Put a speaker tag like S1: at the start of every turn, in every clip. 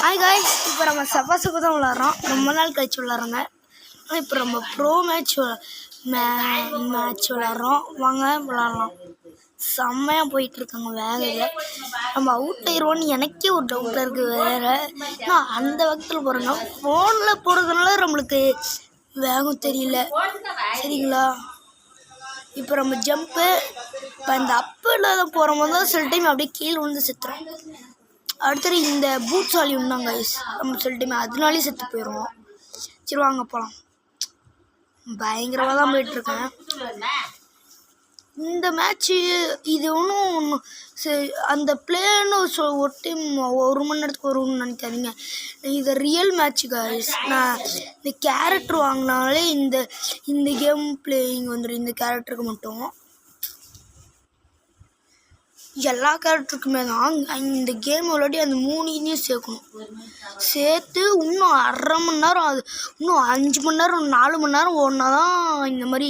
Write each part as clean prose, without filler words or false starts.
S1: Hi guys, இப்போ நம்ம சபாசுக்கு தான் விளாட்றோம். ரொம்ப நாள் கழிச்சு விளாட்றோங்க. இப்போ நம்ம ப்ரோ மேட்ச் விளாட்றோம். வாங்க விளாட்லாம். செம்மையாக போயிட்டுருக்காங்க வேகத்தில். நம்ம அவுட் ஆயிடுவோன்னு எனக்கே ஒரு டவுட்டாக இருக்குது. வேறு நான் அந்த வகத்தில் போகிறேங்க. ஃபோனில் போகிறதுனால நம்மளுக்கு வேகம் தெரியல, சரிங்களா? இப்போ நம்ம ஜம்ப்பு இப்போ இந்த அப்பில் தான் போகிறோம் தான் சில டைம் அப்படியே கீழே விழுந்து செத்துறோம். அடுத்தது இந்த பூட்ஸ் ஆலி உண்டாங்க கைஸ், நம்ம சில டைம் அதனாலே செத்து போயிடுவோம். சரி வாங்க போகலாம். பயங்கரமாக தான் போயிட்டுருக்கேன் இந்த மேட்ச்சு. இது ஒன்றும் அந்த பிளேன்னு ஒரு டைம் 1 மணி நேரத்துக்கு வரும்னு நினைக்காதீங்க. இது ரியல் மேட்ச்சு கைஸ். நான் இந்த கேரக்டர் வாங்கினாலே இந்த கேம் பிளேயிங் வந்துடும். இந்த கேரக்டருக்கு மட்டும் எல்லா கேரக்டருக்குமே தான் இந்த கேம் விளையாடி அந்த 3 இதையும் சேர்க்கணும். சேர்த்து இன்னும் அரை மணி நேரம், அது இன்னும் 5 மணி நேரம் 4 மணி நேரம் ஓடினா தான் இந்த மாதிரி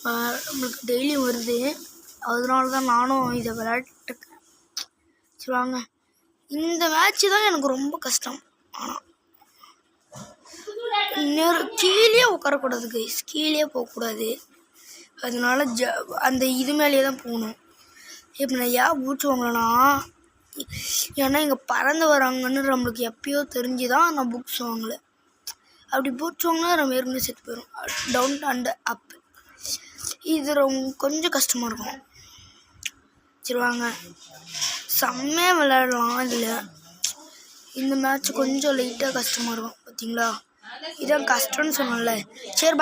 S1: நம்மளுக்கு டெய்லியும் வருது. அதனால தான் நானும் இதை விளையாட்டுருக்கேன். சரி வாங்க. இந்த மேட்ச்சு தான் எனக்கு ரொம்ப கஷ்டம். ஆனால் கீழே உட்காரக்கூடாது கைஸ், கீழே போகக்கூடாது. அதனால அந்த இது மேலேயே தான் போகணும். இப்போ நான் ஏன் பூட்ஸ் வாங்கலைன்னா, ஏன்னா இங்கே பறந்து வராங்கன்னு நம்மளுக்கு எப்பயோ தெரிஞ்சு தான் நான் புக்ஸ் வாங்கலை. அப்படி பூட்ஸ் வாங்கினா நம்ம ஏற்கனவே செத்து போயிடும். டவுன் அண்ட் அப் இது கொஞ்சம் கஷ்டமாக இருக்கும். சரி வாங்க, செம்மையாக விளையாடலாம். இதில் இந்த மேட்ச் கொஞ்சம் லைட்டாக கஷ்டமாக இருக்கும். பார்த்தீங்களா, இதான் கஷ்டம்னு சொன்னோம்ல. சரி பாய்.